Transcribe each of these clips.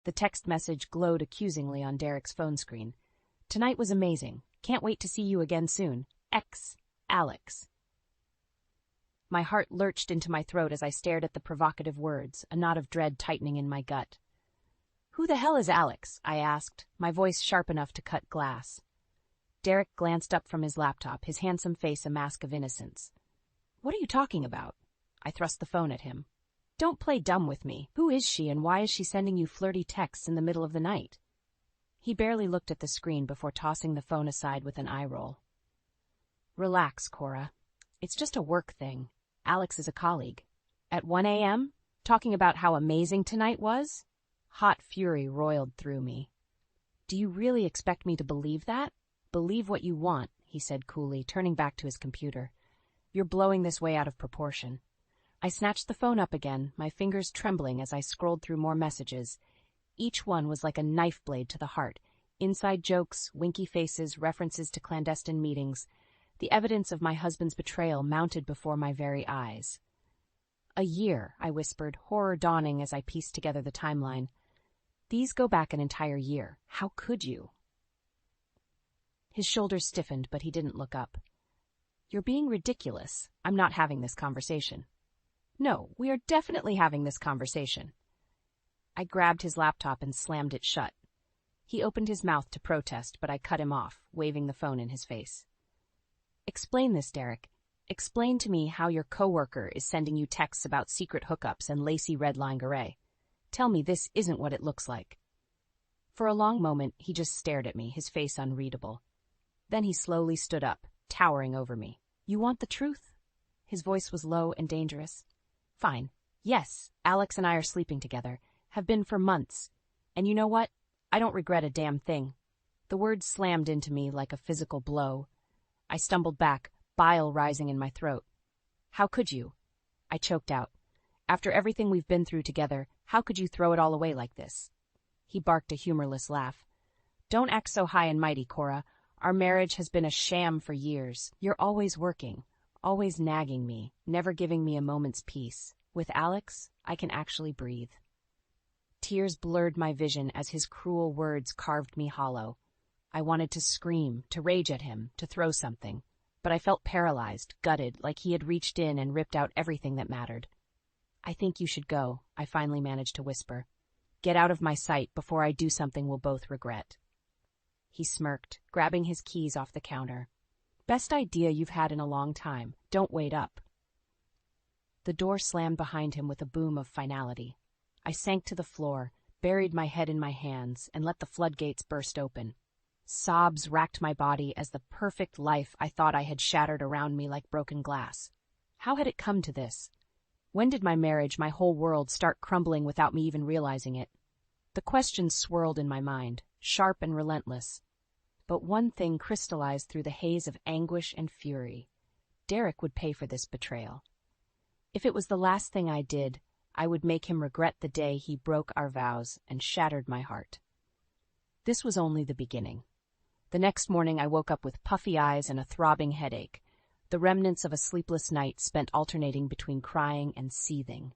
The text message glowed accusingly on Derek's phone screen. "Tonight was amazing. Can't wait to see you again soon. X. Alex." My heart lurched into my throat as I stared at the provocative words, a knot of dread tightening in my gut. "Who the hell is Alex?" I asked, my voice sharp enough to cut glass. Derek glanced up from his laptop, his handsome face a mask of innocence. "What are you talking about?" I thrust the phone at him. "Don't play dumb with me. Who is she and why is she sending you flirty texts in the middle of the night?" He barely looked at the screen before tossing the phone aside with an eye roll. "Relax, Cora. It's just a work thing. Alex is a colleague." At 1 a.m., talking about how amazing tonight was? Hot fury roiled through me. "Do you really expect me to believe that?" "Believe what you want," he said coolly, turning back to his computer. "You're blowing this way out of proportion." I snatched the phone up again, my fingers trembling as I scrolled through more messages. Each one was like a knife blade to the heart. Inside jokes, winky faces, references to clandestine meetings. The evidence of my husband's betrayal mounted before my very eyes. "A year," I whispered, horror dawning as I pieced together the timeline. "These go back an entire year. How could you?" His shoulders stiffened, but he didn't look up. "You're being ridiculous. I'm not having this conversation." "No, we are definitely having this conversation." I grabbed his laptop and slammed it shut. He opened his mouth to protest, but I cut him off, waving the phone in his face. "Explain this, Derek. Explain to me how your coworker is sending you texts about secret hookups and lacy red lingerie. Tell me this isn't what it looks like." For a long moment, he just stared at me, his face unreadable. Then he slowly stood up, towering over me. "You want the truth?" His voice was low and dangerous. "Fine. Yes, Alex and I are sleeping together. Have been for months. And you know what? I don't regret a damn thing." The words slammed into me like a physical blow. I stumbled back, bile rising in my throat. "How could you?" I choked out. "After everything we've been through together, how could you throw it all away like this?" He barked a humorless laugh. "Don't act so high and mighty, Cora. Our marriage has been a sham for years. You're always working, always nagging me, never giving me a moment's peace. With Alex, I can actually breathe." Tears blurred my vision as his cruel words carved me hollow. I wanted to scream, to rage at him, to throw something, but I felt paralyzed, gutted, like he had reached in and ripped out everything that mattered. "I think you should go," I finally managed to whisper. "Get out of my sight before I do something we'll both regret." He smirked, grabbing his keys off the counter. "Best idea you've had in a long time. Don't wait up." The door slammed behind him with a boom of finality. I sank to the floor, buried my head in my hands, and let the floodgates burst open. Sobs racked my body as the perfect life I thought I had shattered around me like broken glass. How had it come to this? When did my marriage, my whole world, start crumbling without me even realizing it? The questions swirled in my mind, sharp and relentless. But one thing crystallized through the haze of anguish and fury. Derek would pay for this betrayal. If it was the last thing I did, I would make him regret the day he broke our vows and shattered my heart. This was only the beginning. The next morning I woke up with puffy eyes and a throbbing headache, the remnants of a sleepless night spent alternating between crying and seething.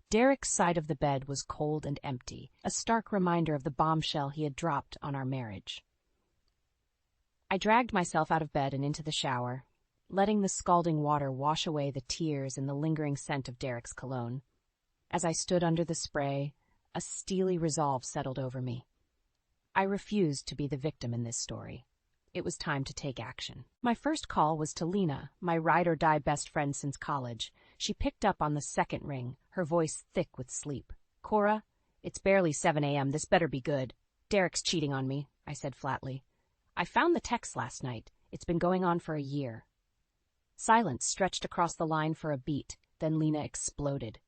Derek's side of the bed was cold and empty, a stark reminder of the bombshell he had dropped on our marriage. I dragged myself out of bed and into the shower, letting the scalding water wash away the tears and the lingering scent of Derek's cologne. As I stood under the spray, a steely resolve settled over me. I refused to be the victim in this story. It was time to take action. My first call was to Lena, my ride-or-die best friend since college. She picked up on the second ring, her voice thick with sleep. "Cora, it's barely 7 a.m. This better be good." "Derek's cheating on me," I said flatly. "I found the text last night. It's been going on for a year." Silence stretched across the line for a beat, then Lena exploded.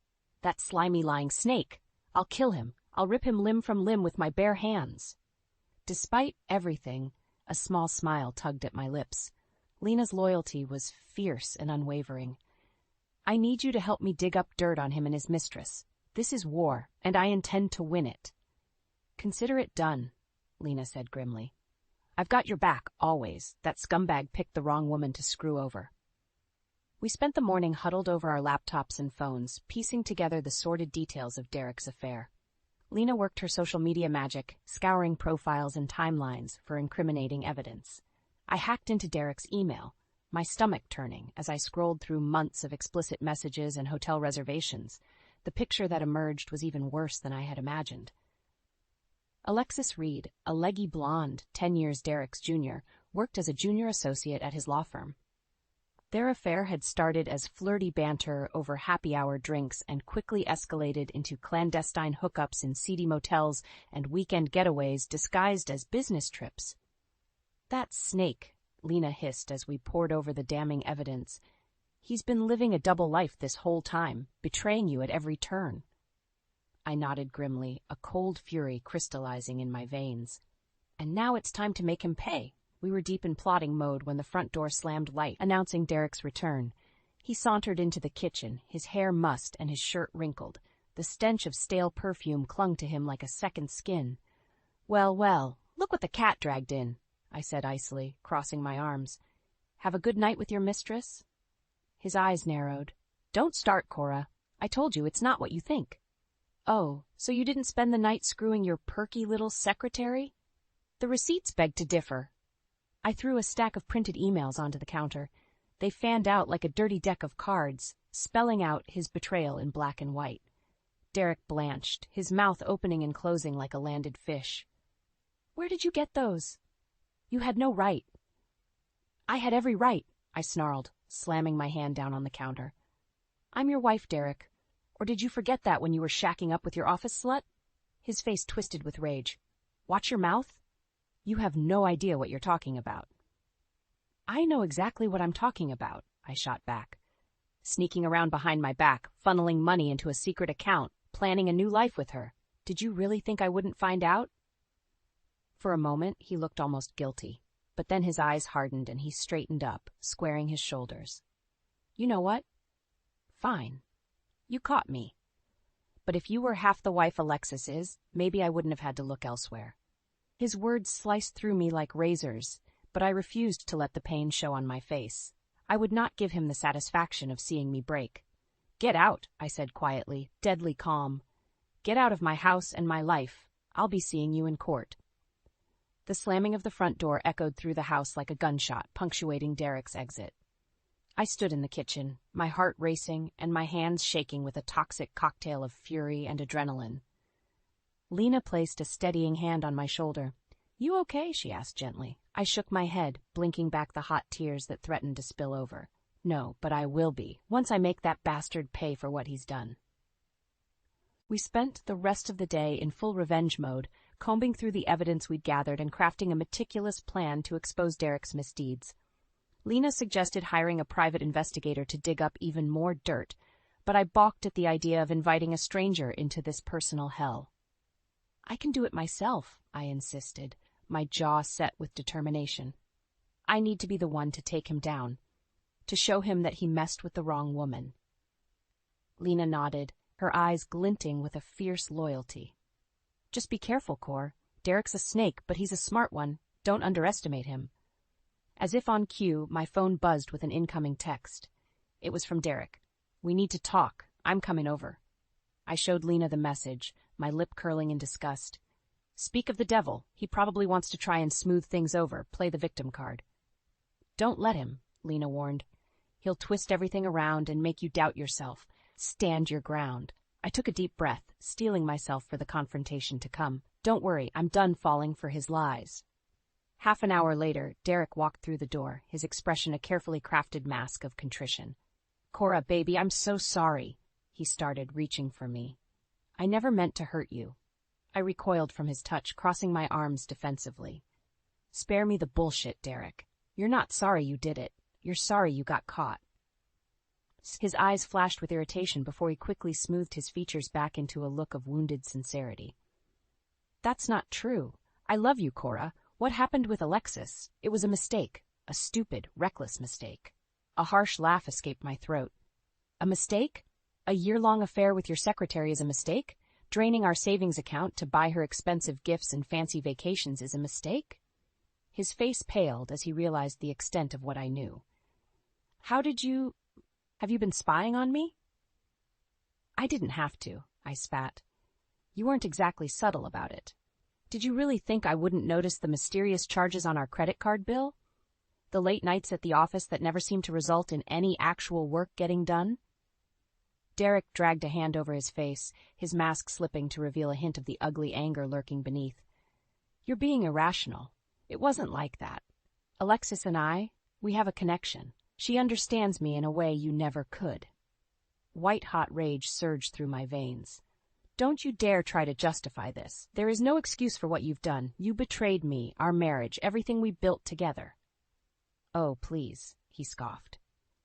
"That slimy lying snake! I'll kill him. I'll rip him limb from limb with my bare hands." Despite everything, a small smile tugged at my lips. Lena's loyalty was fierce and unwavering. "I need you to help me dig up dirt on him and his mistress. This is war, and I intend to win it." "Consider it done," Lena said grimly. "I've got your back, always. That scumbag picked the wrong woman to screw over." We spent the morning huddled over our laptops and phones, piecing together the sordid details of Derek's affair. Lena worked her social media magic, scouring profiles and timelines for incriminating evidence. I hacked into Derek's email, my stomach turning as I scrolled through months of explicit messages and hotel reservations. The picture that emerged was even worse than I had imagined. Alexis Reed, a leggy blonde, 10 years Derek's junior, worked as a junior associate at his law firm. Their affair had started as flirty banter over happy-hour drinks and quickly escalated into clandestine hookups in seedy motels and weekend getaways disguised as business trips. "That snake," Lena hissed as we pored over the damning evidence. "He's been living a double life this whole time, betraying you at every turn." I nodded grimly, a cold fury crystallizing in my veins. "And now it's time to make him pay." We were deep in plotting mode when the front door slammed light, announcing Derek's return. He sauntered into the kitchen, his hair mussed and his shirt wrinkled. The stench of stale perfume clung to him like a second skin. "Well, well, look what the cat dragged in," I said icily, crossing my arms. "Have a good night with your mistress?" His eyes narrowed. "Don't start, Cora. I told you it's not what you think." "Oh, so you didn't spend the night screwing your perky little secretary?" "The receipts beg to differ." I threw a stack of printed emails onto the counter. They fanned out like a dirty deck of cards, spelling out his betrayal in black and white. Derek blanched, his mouth opening and closing like a landed fish. "Where did you get those?" "You had no right." "I had every right," I snarled, slamming my hand down on the counter. "I'm your wife, Derek. Or did you forget that when you were shacking up with your office slut?" His face twisted with rage. "Watch your mouth? You have no idea what you're talking about." "I know exactly what I'm talking about," I shot back. "Sneaking around behind my back, funneling money into a secret account, planning a new life with her. Did you really think I wouldn't find out?" For a moment, he looked almost guilty, but then his eyes hardened and he straightened up, squaring his shoulders. "You know what? Fine. You caught me. But if you were half the wife Alexis is, maybe I wouldn't have had to look elsewhere." His words sliced through me like razors, but I refused to let the pain show on my face. I would not give him the satisfaction of seeing me break. "Get out," I said quietly, deadly calm. "Get out of my house and my life. I'll be seeing you in court." The slamming of the front door echoed through the house like a gunshot, punctuating Derek's exit. I stood in the kitchen, my heart racing and my hands shaking with a toxic cocktail of fury and adrenaline. Lena placed a steadying hand on my shoulder. "You okay?" she asked gently. I shook my head, blinking back the hot tears that threatened to spill over. "No, but I will be, once I make that bastard pay for what he's done." We spent the rest of the day in full revenge mode, combing through the evidence we'd gathered and crafting a meticulous plan to expose Derek's misdeeds. Lena suggested hiring a private investigator to dig up even more dirt, but I balked at the idea of inviting a stranger into this personal hell. "I can do it myself," I insisted, my jaw set with determination. "I need to be the one to take him down, to show him that he messed with the wrong woman." Lena nodded, her eyes glinting with a fierce loyalty. "Just be careful, Cor. Derek's a snake, but he's a smart one. Don't underestimate him." As if on cue, my phone buzzed with an incoming text. It was from Derek. "We need to talk. I'm coming over." I showed Lena the message, my lip curling in disgust. "Speak of the devil. He probably wants to try and smooth things over, play the victim card." "Don't let him," Lena warned. "He'll twist everything around and make you doubt yourself. Stand your ground." I took a deep breath, steeling myself for the confrontation to come. "Don't worry, I'm done falling for his lies." Half an hour later, Derek walked through the door, his expression a carefully crafted mask of contrition. "Cora, baby, I'm so sorry," he started, reaching for me. "I never meant to hurt you." I recoiled from his touch, crossing my arms defensively. "Spare me the bullshit, Derek. You're not sorry you did it. You're sorry you got caught." His eyes flashed with irritation before he quickly smoothed his features back into a look of wounded sincerity. "That's not true. I love you, Cora. What happened with Alexis? It was a mistake. A stupid, reckless mistake." A harsh laugh escaped my throat. "A mistake? A year-long affair with your secretary is a mistake? Draining our savings account to buy her expensive gifts and fancy vacations is a mistake?" His face paled as he realized the extent of what I knew. "How did you... Have you been spying on me?" "I didn't have to," I spat. You weren't exactly subtle about it. Did you really think I wouldn't notice the mysterious charges on our credit card bill? The late nights at the office that never seemed to result in any actual work getting done? Derek dragged a hand over his face, his mask slipping to reveal a hint of the ugly anger lurking beneath. You're being irrational. It wasn't like that. Alexis and I, we have a connection. She understands me in a way you never could. White-hot rage surged through my veins. Don't you dare try to justify this. There is no excuse for what you've done. You betrayed me, our marriage, everything we built together. Oh, please, he scoffed.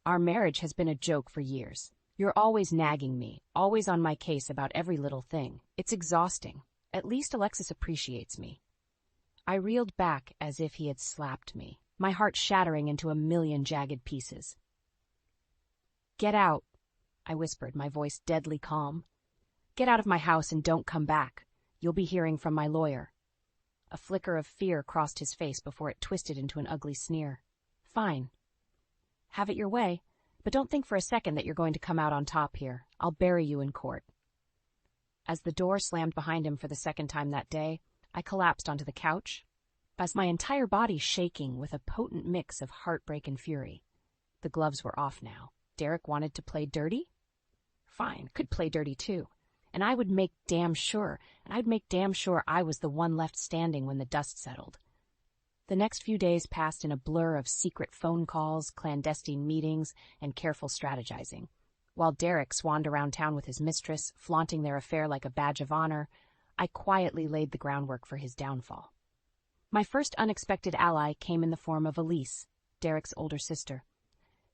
Our marriage has been a joke for years. You're always nagging me, always on my case about every little thing. It's exhausting. At least Alexis appreciates me. I reeled back as if he had slapped me, my heart shattering into a million jagged pieces. Get out, I whispered, my voice deadly calm. Get out of my house and don't come back. You'll be hearing from my lawyer. A flicker of fear crossed his face before it twisted into an ugly sneer. Fine. Have it your way, but don't think for a second that you're going to come out on top here. I'll bury you in court. As the door slammed behind him for the second time that day, I collapsed onto the couch, as my entire body shaking with a potent mix of heartbreak and fury. The gloves were off now. Derek wanted to play dirty? Fine, could play dirty too. And I'd make damn sure I was the one left standing when the dust settled. The next few days passed in a blur of secret phone calls, clandestine meetings, and careful strategizing. While Derek swanned around town with his mistress, flaunting their affair like a badge of honor, I quietly laid the groundwork for his downfall. My first unexpected ally came in the form of Elise, Derek's older sister.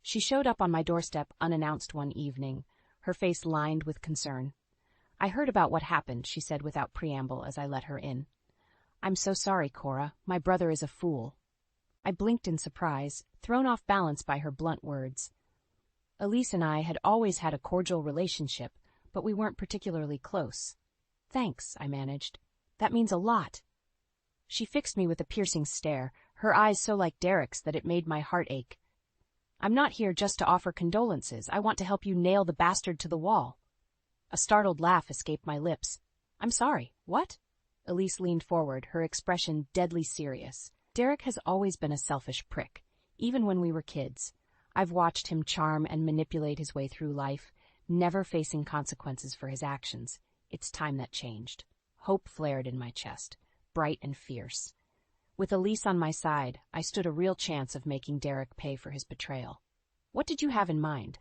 She showed up on my doorstep unannounced one evening, her face lined with concern. I heard about what happened, she said without preamble as I let her in. I'm so sorry, Cora. My brother is a fool. I blinked in surprise, thrown off balance by her blunt words. Elise and I had always had a cordial relationship, but we weren't particularly close. Thanks, I managed. That means a lot. She fixed me with a piercing stare, her eyes so like Derek's that it made my heart ache. I'm not here just to offer condolences. I want to help you nail the bastard to the wall. A startled laugh escaped my lips. I'm sorry, what? Elise leaned forward, her expression deadly serious. Derek has always been a selfish prick, even when we were kids. I've watched him charm and manipulate his way through life, never facing consequences for his actions. It's time that changed. Hope flared in my chest, bright and fierce. With Elise on my side, I stood a real chance of making Derek pay for his betrayal. What did you have in mind?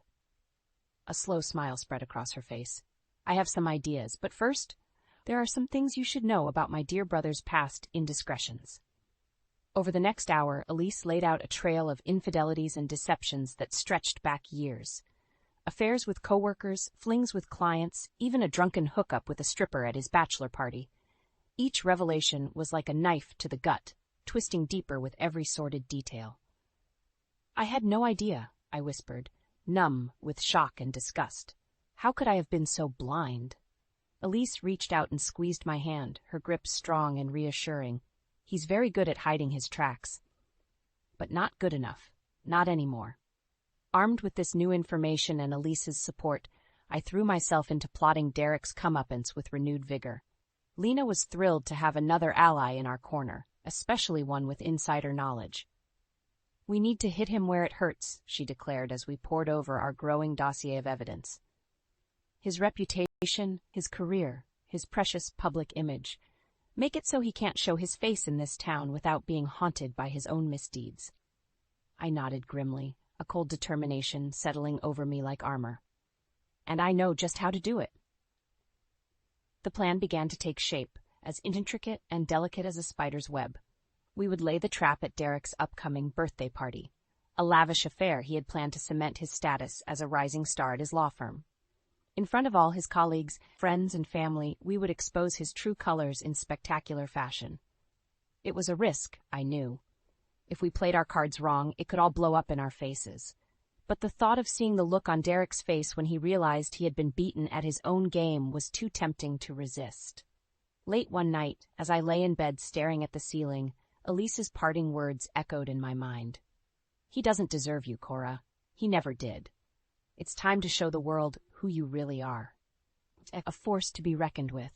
A slow smile spread across her face. I have some ideas, but first, there are some things you should know about my dear brother's past indiscretions. Over the next hour, Elise laid out a trail of infidelities and deceptions that stretched back years. Affairs with coworkers, flings with clients, even a drunken hookup with a stripper at his bachelor party. Each revelation was like a knife to the gut, twisting deeper with every sordid detail. I had no idea, I whispered, numb with shock and disgust. How could I have been so blind? Elise reached out and squeezed my hand, her grip strong and reassuring. He's very good at hiding his tracks. But not good enough. Not anymore. Armed with this new information and Elise's support, I threw myself into plotting Derek's comeuppance with renewed vigor. Lena was thrilled to have another ally in our corner, especially one with insider knowledge. We need to hit him where it hurts, she declared as we pored over our growing dossier of evidence. His reputation, his career, his precious public image. Make it so he can't show his face in this town without being haunted by his own misdeeds. I nodded grimly, a cold determination settling over me like armor. And I know just how to do it. The plan began to take shape, as intricate and delicate as a spider's web. We would lay the trap at Derek's upcoming birthday party, a lavish affair he had planned to cement his status as a rising star at his law firm. In front of all his colleagues, friends, and family, we would expose his true colors in spectacular fashion. It was a risk, I knew. If we played our cards wrong, it could all blow up in our faces. But the thought of seeing the look on Derek's face when he realized he had been beaten at his own game was too tempting to resist. Late one night, as I lay in bed staring at the ceiling, Elise's parting words echoed in my mind. He doesn't deserve you, Cora. He never did. It's time to show the world who you really are. A force to be reckoned with.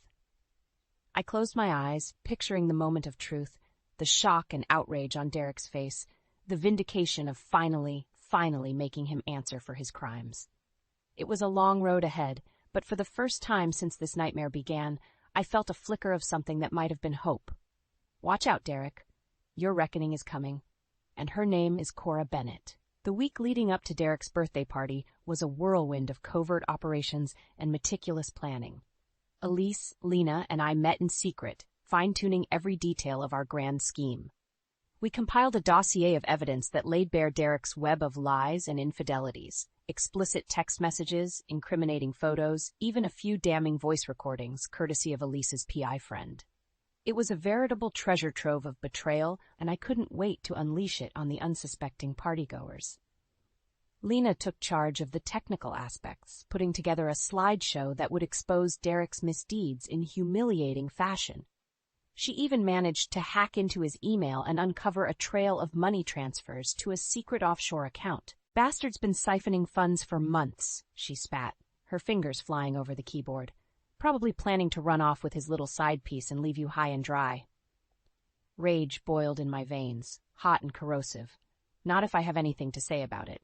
I closed my eyes, picturing the moment of truth, the shock and outrage on Derek's face, the vindication of finally making him answer for his crimes. It was a long road ahead, but for the first time since this nightmare began, I felt a flicker of something that might have been hope. Watch out, Derek. Your reckoning is coming, and her name is Cora Bennett. The week leading up to Derek's birthday party was a whirlwind of covert operations and meticulous planning. Elise, Lena, and I met in secret, fine-tuning every detail of our grand scheme. We compiled a dossier of evidence that laid bare Derek's web of lies and infidelities. Explicit text messages, incriminating photos, even a few damning voice recordings, courtesy of Elise's PI friend. It was a veritable treasure trove of betrayal, and I couldn't wait to unleash it on the unsuspecting partygoers. Lena took charge of the technical aspects, putting together a slideshow that would expose Derek's misdeeds in humiliating fashion. She even managed to hack into his email and uncover a trail of money transfers to a secret offshore account. "Bastard's been siphoning funds for months," she spat, her fingers flying over the keyboard. "Probably planning to run off with his little side piece and leave you high and dry." Rage boiled in my veins, hot and corrosive. Not if I have anything to say about it.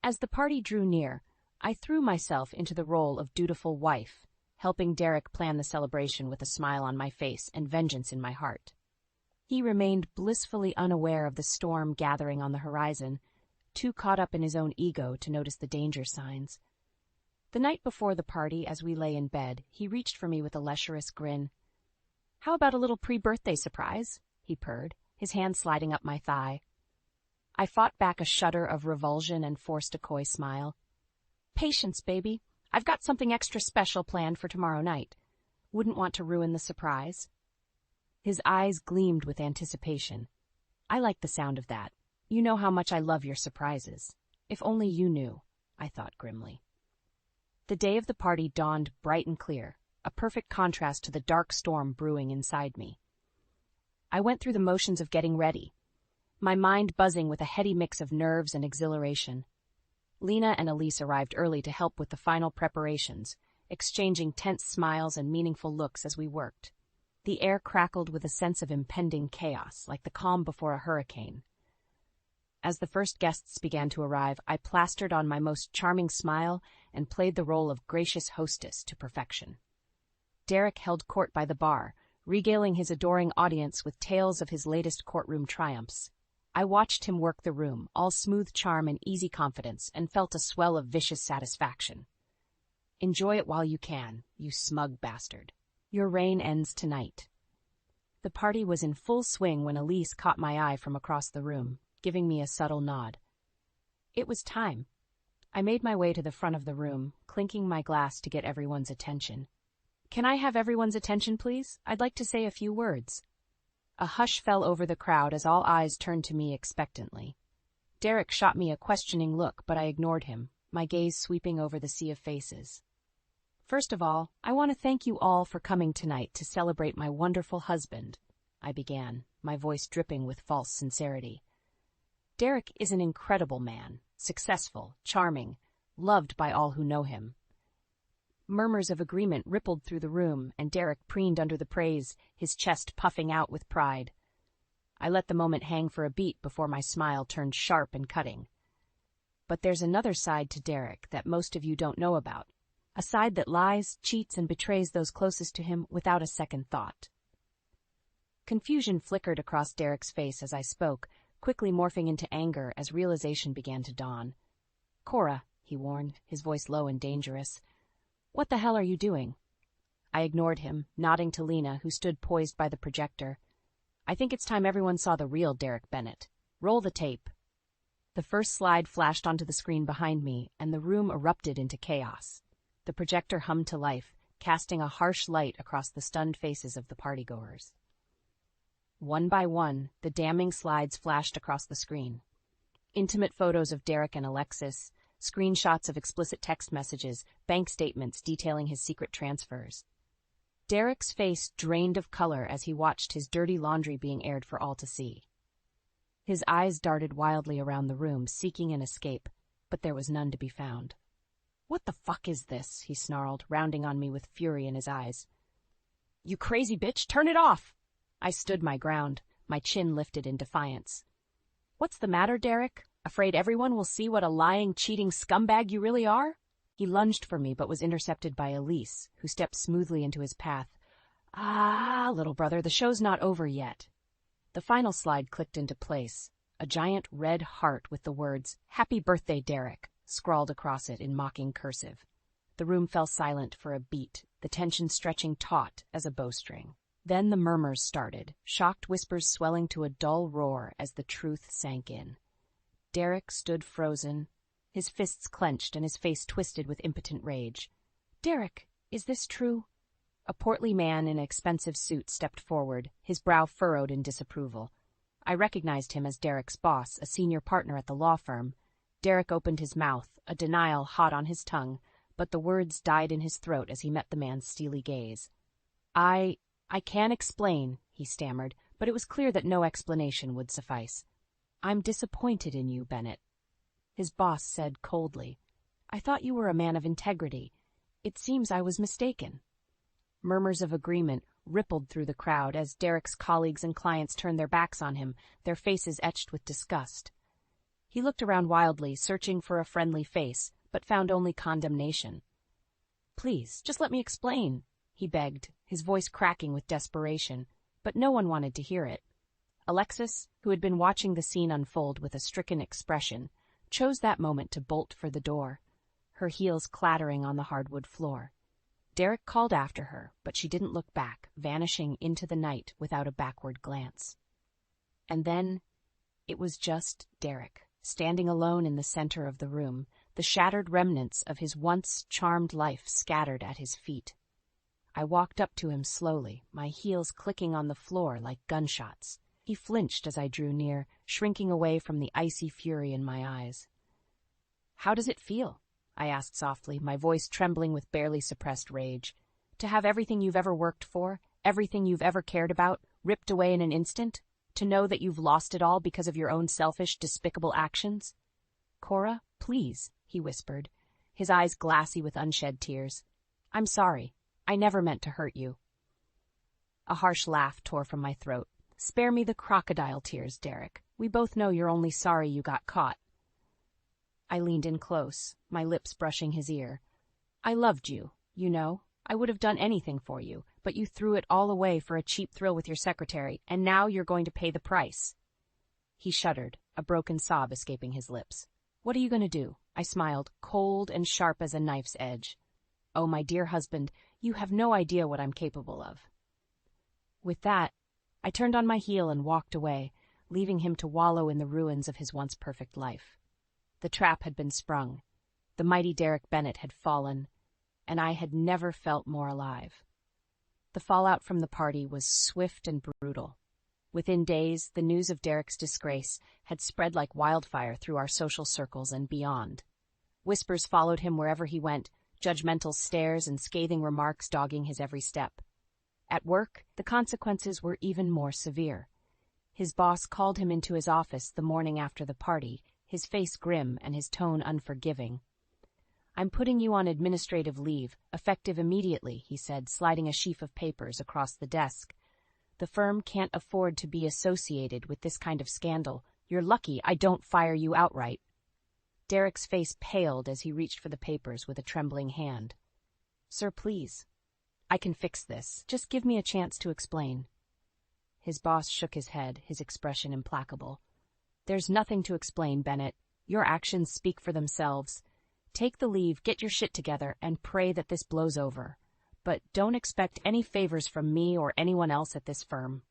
As the party drew near, I threw myself into the role of dutiful wife, helping Derek plan the celebration with a smile on my face and vengeance in my heart. He remained blissfully unaware of the storm gathering on the horizon, too caught up in his own ego to notice the danger signs. The night before the party, as we lay in bed, he reached for me with a lecherous grin. "How about a little pre-birthday surprise?" he purred, his hand sliding up my thigh. I fought back a shudder of revulsion and forced a coy smile. "Patience, baby. I've got something extra special planned for tomorrow night. Wouldn't want to ruin the surprise." His eyes gleamed with anticipation. I like the sound of that. You know how much I love your surprises. If only you knew, I thought grimly. The day of the party dawned bright and clear, a perfect contrast to the dark storm brewing inside me. I went through the motions of getting ready, my mind buzzing with a heady mix of nerves and exhilaration. Lena and Elise arrived early to help with the final preparations, exchanging tense smiles and meaningful looks as we worked. The air crackled with a sense of impending chaos, like the calm before a hurricane. As the first guests began to arrive, I plastered on my most charming smile and played the role of gracious hostess to perfection. Derek held court by the bar, regaling his adoring audience with tales of his latest courtroom triumphs. I watched him work the room, all smooth charm and easy confidence, and felt a swell of vicious satisfaction. Enjoy it while you can, you smug bastard. Your reign ends tonight. The party was in full swing when Elise caught my eye from across the room, giving me a subtle nod. It was time. I made my way to the front of the room, clinking my glass to get everyone's attention. "Can I have everyone's attention, please? I'd like to say a few words." A hush fell over the crowd as all eyes turned to me expectantly. Derek shot me a questioning look, but I ignored him, my gaze sweeping over the sea of faces. "First of all, I want to thank you all for coming tonight to celebrate my wonderful husband," I began, my voice dripping with false sincerity. Derek is an incredible man, successful, charming, loved by all who know him. Murmurs of agreement rippled through the room, and Derek preened under the praise, his chest puffing out with pride. I let the moment hang for a beat before my smile turned sharp and cutting. But there's another side to Derek that most of you don't know about, a side that lies, cheats, and betrays those closest to him without a second thought. Confusion flickered across Derek's face as I spoke, quickly morphing into anger as realization began to dawn. "Cora," he warned, his voice low and dangerous. "What the hell are you doing?" I ignored him, nodding to Lena, who stood poised by the projector. "I think it's time everyone saw the real Derek Bennett. Roll the tape." The first slide flashed onto the screen behind me, and the room erupted into chaos. The projector hummed to life, casting a harsh light across the stunned faces of the partygoers. One by one, the damning slides flashed across the screen. Intimate photos of Derek and Alexis, screenshots of explicit text messages, bank statements detailing his secret transfers. Derek's face drained of color as he watched his dirty laundry being aired for all to see. His eyes darted wildly around the room, seeking an escape, but there was none to be found. "What the fuck is this?" he snarled, rounding on me with fury in his eyes. You crazy bitch, turn it off! I stood my ground, my chin lifted in defiance. What's the matter, Derek? Afraid everyone will see what a lying, cheating scumbag you really are? He lunged for me but was intercepted by Elise, who stepped smoothly into his path. Ah, little brother, the show's not over yet. The final slide clicked into place, a giant red heart with the words, "Happy Birthday, Derek," scrawled across it in mocking cursive. The room fell silent for a beat, the tension stretching taut as a bowstring. Then the murmurs started, shocked whispers swelling to a dull roar as the truth sank in. Derek stood frozen, his fists clenched and his face twisted with impotent rage. "Derek, is this true?" A portly man in an expensive suit stepped forward, his brow furrowed in disapproval. I recognized him as Derek's boss, a senior partner at the law firm. Derek opened his mouth, a denial hot on his tongue, but the words died in his throat as he met the man's steely gaze. I can't explain," he stammered, but it was clear that no explanation would suffice. "I'm disappointed in you, Bennett." His boss said coldly, "I thought you were a man of integrity. It seems I was mistaken." Murmurs of agreement rippled through the crowd as Derek's colleagues and clients turned their backs on him, their faces etched with disgust. He looked around wildly, searching for a friendly face, but found only condemnation. "Please, just let me explain," he begged, his voice cracking with desperation, but no one wanted to hear it. Alexis, who had been watching the scene unfold with a stricken expression, chose that moment to bolt for the door, her heels clattering on the hardwood floor. Derek called after her, but she didn't look back, vanishing into the night without a backward glance. And then it was just Derek, standing alone in the center of the room, the shattered remnants of his once charmed life scattered at his feet. I walked up to him slowly, my heels clicking on the floor like gunshots. He flinched as I drew near, shrinking away from the icy fury in my eyes. "How does it feel?" I asked softly, my voice trembling with barely suppressed rage. "To have everything you've ever worked for, everything you've ever cared about, ripped away in an instant? To know that you've lost it all because of your own selfish, despicable actions?" "Cora, please," he whispered, his eyes glassy with unshed tears. "I'm sorry. I never meant to hurt you." A harsh laugh tore from my throat. "Spare me the crocodile tears, Derek. We both know you're only sorry you got caught." I leaned in close, my lips brushing his ear. "I loved you, you know. I would have done anything for you, but you threw it all away for a cheap thrill with your secretary, and now you're going to pay the price." He shuddered, a broken sob escaping his lips. "What are you going to do?" I smiled, cold and sharp as a knife's edge. "Oh, my dear husband, you have no idea what I'm capable of." With that, I turned on my heel and walked away, leaving him to wallow in the ruins of his once perfect life. The trap had been sprung. The mighty Derek Bennett had fallen, and I had never felt more alive. The fallout from the party was swift and brutal. Within days, the news of Derek's disgrace had spread like wildfire through our social circles and beyond. Whispers followed him wherever he went, judgmental stares and scathing remarks dogging his every step. At work, the consequences were even more severe. His boss called him into his office the morning after the party, his face grim and his tone unforgiving. "I'm putting you on administrative leave, effective immediately," he said, sliding a sheaf of papers across the desk. "The firm can't afford to be associated with this kind of scandal. You're lucky I don't fire you outright." Derek's face paled as he reached for the papers with a trembling hand. "Sir, please. I can fix this. Just give me a chance to explain." His boss shook his head, his expression implacable. "There's nothing to explain, Bennett. Your actions speak for themselves. Take the leave, get your shit together, and pray that this blows over. But don't expect any favors from me or anyone else at this firm."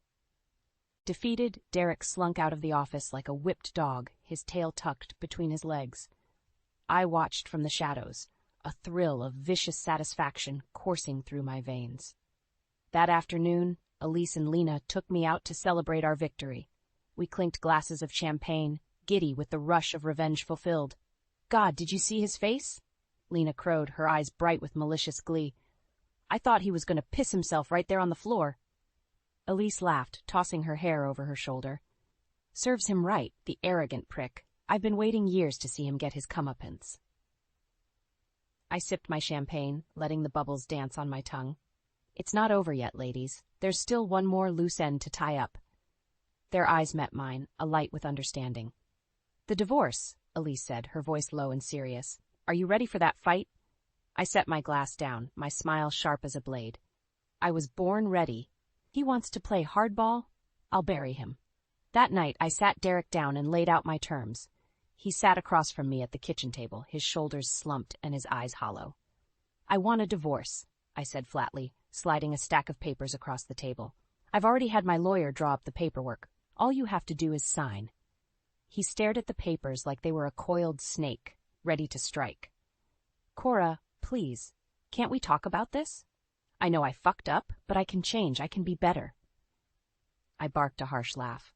Defeated, Derek slunk out of the office like a whipped dog, his tail tucked between his legs. I watched from the shadows, a thrill of vicious satisfaction coursing through my veins. That afternoon, Elise and Lena took me out to celebrate our victory. We clinked glasses of champagne, giddy with the rush of revenge fulfilled. "God, did you see his face?" Lena crowed, her eyes bright with malicious glee. "I thought he was going to piss himself right there on the floor." Elise laughed, tossing her hair over her shoulder. "Serves him right, the arrogant prick. I've been waiting years to see him get his comeuppance." I sipped my champagne, letting the bubbles dance on my tongue. It's not over yet, ladies. There's still one more loose end to tie up. Their eyes met mine, alight with understanding. The divorce, Elise said, her voice low and serious. Are you ready for that fight? I set my glass down, my smile sharp as a blade. I was born ready. He wants to play hardball? I'll bury him. That night, I sat Derek down and laid out my terms. He sat across from me at the kitchen table, his shoulders slumped and his eyes hollow. I want a divorce, I said flatly, sliding a stack of papers across the table. I've already had my lawyer draw up the paperwork. All you have to do is sign. He stared at the papers like they were a coiled snake, ready to strike. Cora, please, can't we talk about this? I know I fucked up, but I can change. I can be better. I barked a harsh laugh.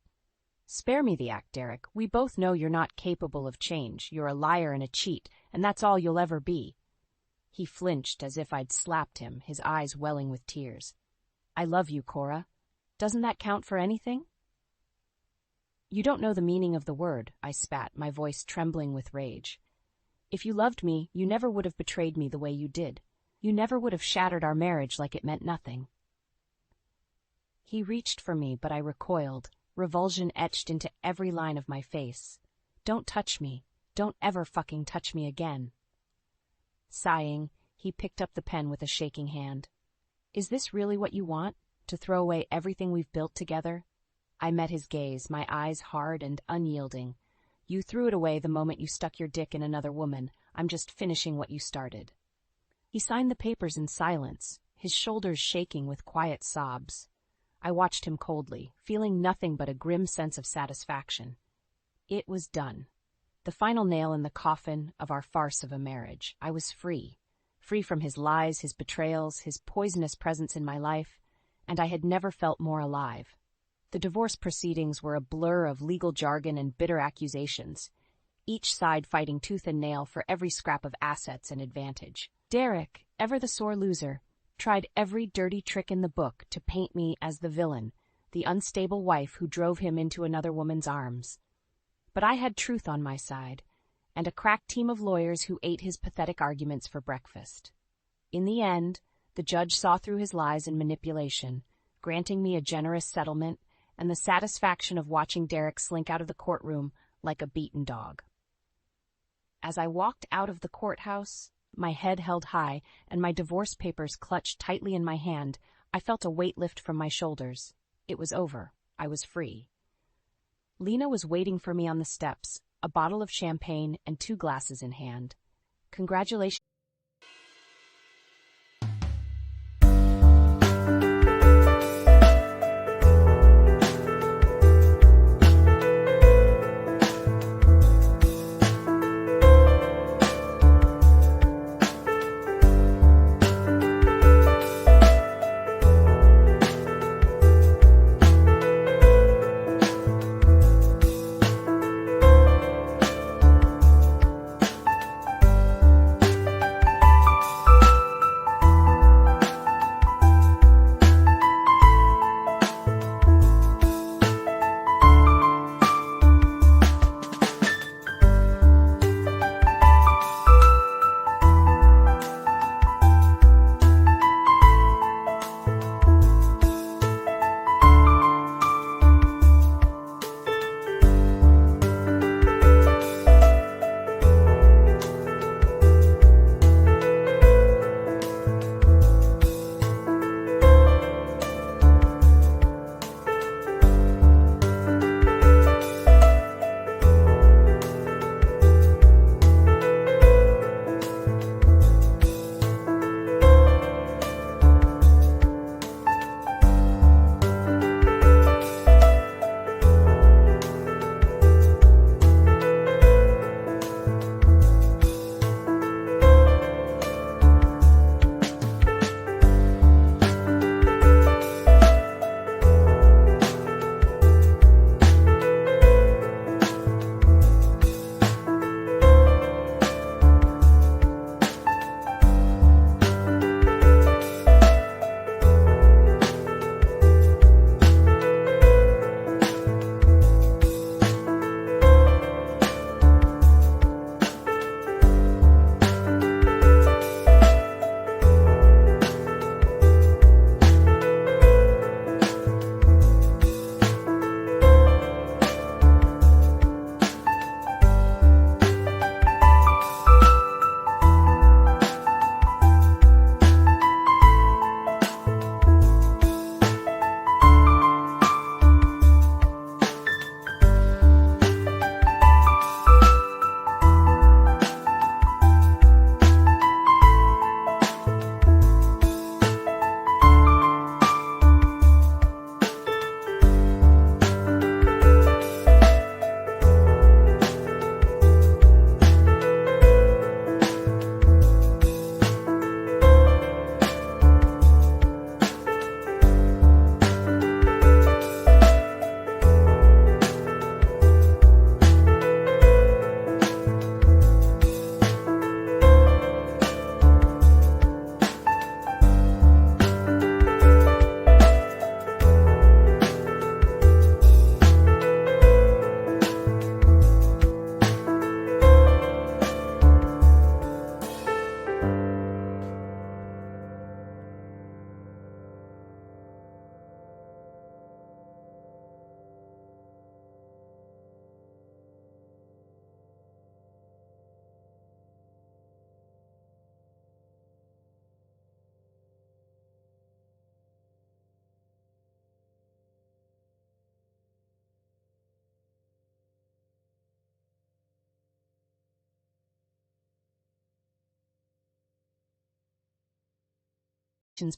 Spare me the act, Derek. We both know you're not capable of change. You're a liar and a cheat, and that's all you'll ever be. He flinched as if I'd slapped him, his eyes welling with tears. I love you, Cora. Doesn't that count for anything? You don't know the meaning of the word, I spat, my voice trembling with rage. If you loved me, you never would have betrayed me the way you did. You never would have shattered our marriage like it meant nothing. He reached for me, but I recoiled, revulsion etched into every line of my face. Don't touch me. Don't ever fucking touch me again. Sighing, he picked up the pen with a shaking hand. Is this really what you want? To throw away everything we've built together? I met his gaze, my eyes hard and unyielding. You threw it away the moment you stuck your dick in another woman. I'm just finishing what you started. He signed the papers in silence, his shoulders shaking with quiet sobs. I watched him coldly, feeling nothing but a grim sense of satisfaction. It was done. The final nail in the coffin of our farce of a marriage. I was free. Free from his lies, his betrayals, his poisonous presence in my life, and I had never felt more alive. The divorce proceedings were a blur of legal jargon and bitter accusations, each side fighting tooth and nail for every scrap of assets and advantage. Derek, ever the sore loser, tried every dirty trick in the book to paint me as the villain, the unstable wife who drove him into another woman's arms. But I had truth on my side, and a crack team of lawyers who ate his pathetic arguments for breakfast. In the end, the judge saw through his lies and manipulation, granting me a generous settlement and the satisfaction of watching Derek slink out of the courtroom like a beaten dog. As I walked out of the courthouse, my head held high and my divorce papers clutched tightly in my hand, I felt a weight lift from my shoulders. It was over. I was free. Lena was waiting for me on the steps, a bottle of champagne and 2 glasses in hand. Congratulations.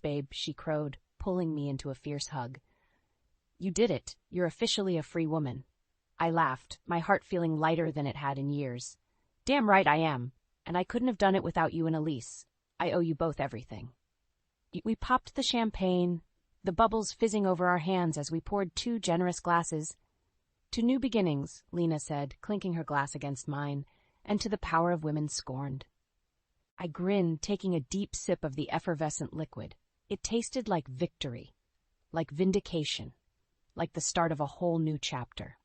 babe, she crowed, pulling me into a fierce hug. You did it. You're officially a free woman. I laughed, my heart feeling lighter than it had in years. Damn right I am, and I couldn't have done it without you and Elise. I owe you both everything. We popped the champagne, the bubbles fizzing over our hands as we poured 2 generous glasses. To new beginnings, Lena said, clinking her glass against mine, and to the power of women scorned. I grinned, taking a deep sip of the effervescent liquid. It tasted like victory, like vindication, like the start of a whole new chapter.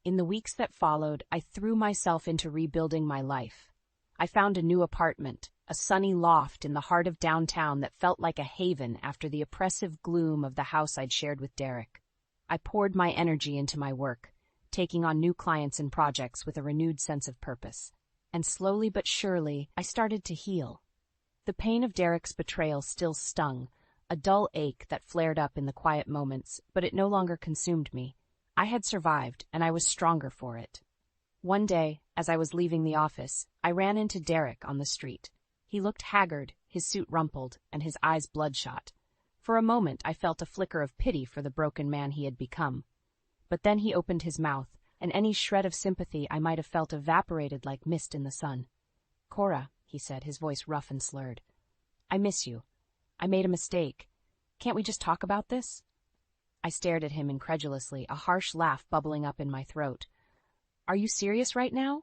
In the weeks that followed, I threw myself into rebuilding my life. I found a new apartment, a sunny loft in the heart of downtown that felt like a haven after the oppressive gloom of the house I'd shared with Derek. I poured my energy into my work, taking on new clients and projects with a renewed sense of purpose. And slowly but surely, I started to heal. The pain of Derek's betrayal still stung, a dull ache that flared up in the quiet moments, but it no longer consumed me. I had survived, and I was stronger for it. One day, as I was leaving the office, I ran into Derek on the street. He looked haggard, his suit rumpled, and his eyes bloodshot. For a moment, I felt a flicker of pity for the broken man he had become. But then he opened his mouth, and any shred of sympathy I might have felt evaporated like mist in the sun. Cora, he said, his voice rough and slurred. I miss you. I made a mistake. Can't we just talk about this? I stared at him incredulously, a harsh laugh bubbling up in my throat. Are you serious right now?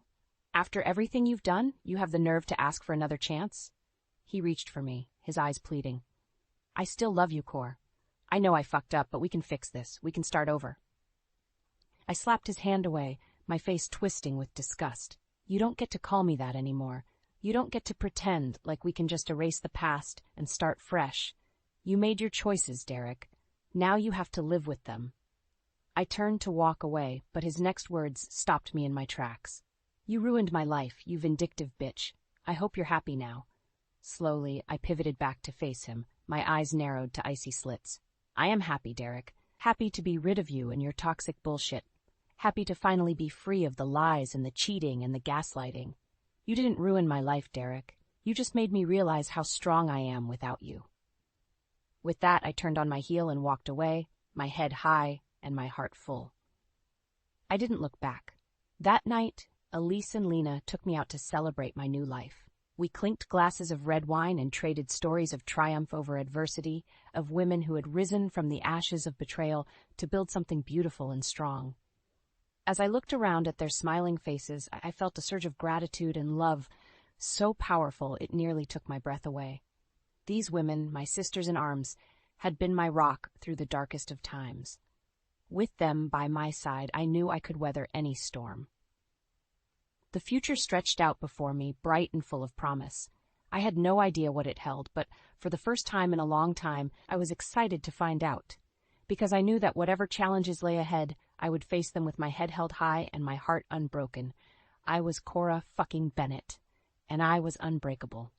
After everything you've done, you have the nerve to ask for another chance? He reached for me, his eyes pleading. I still love you, Cor. I know I fucked up, but we can fix this. We can start over. I slapped his hand away, my face twisting with disgust. You don't get to call me that anymore. You don't get to pretend like we can just erase the past and start fresh. You made your choices, Derek. Now you have to live with them. I turned to walk away, but his next words stopped me in my tracks. You ruined my life, you vindictive bitch. I hope you're happy now. Slowly, I pivoted back to face him, my eyes narrowed to icy slits. I am happy, Derek. Happy to be rid of you and your toxic bullshit. Happy to finally be free of the lies and the cheating and the gaslighting. You didn't ruin my life, Derek. You just made me realize how strong I am without you. With that, I turned on my heel and walked away, my head high and my heart full. I didn't look back. That night, Elise and Lena took me out to celebrate my new life. We clinked glasses of red wine and traded stories of triumph over adversity, of women who had risen from the ashes of betrayal to build something beautiful and strong. As I looked around at their smiling faces, I felt a surge of gratitude and love, so powerful it nearly took my breath away. These women, my sisters in arms, had been my rock through the darkest of times. With them by my side, I knew I could weather any storm. The future stretched out before me, bright and full of promise. I had no idea what it held, but for the first time in a long time, I was excited to find out. Because I knew that whatever challenges lay ahead, I would face them with my head held high and my heart unbroken. I was Cora fucking Bennett, and I was unbreakable.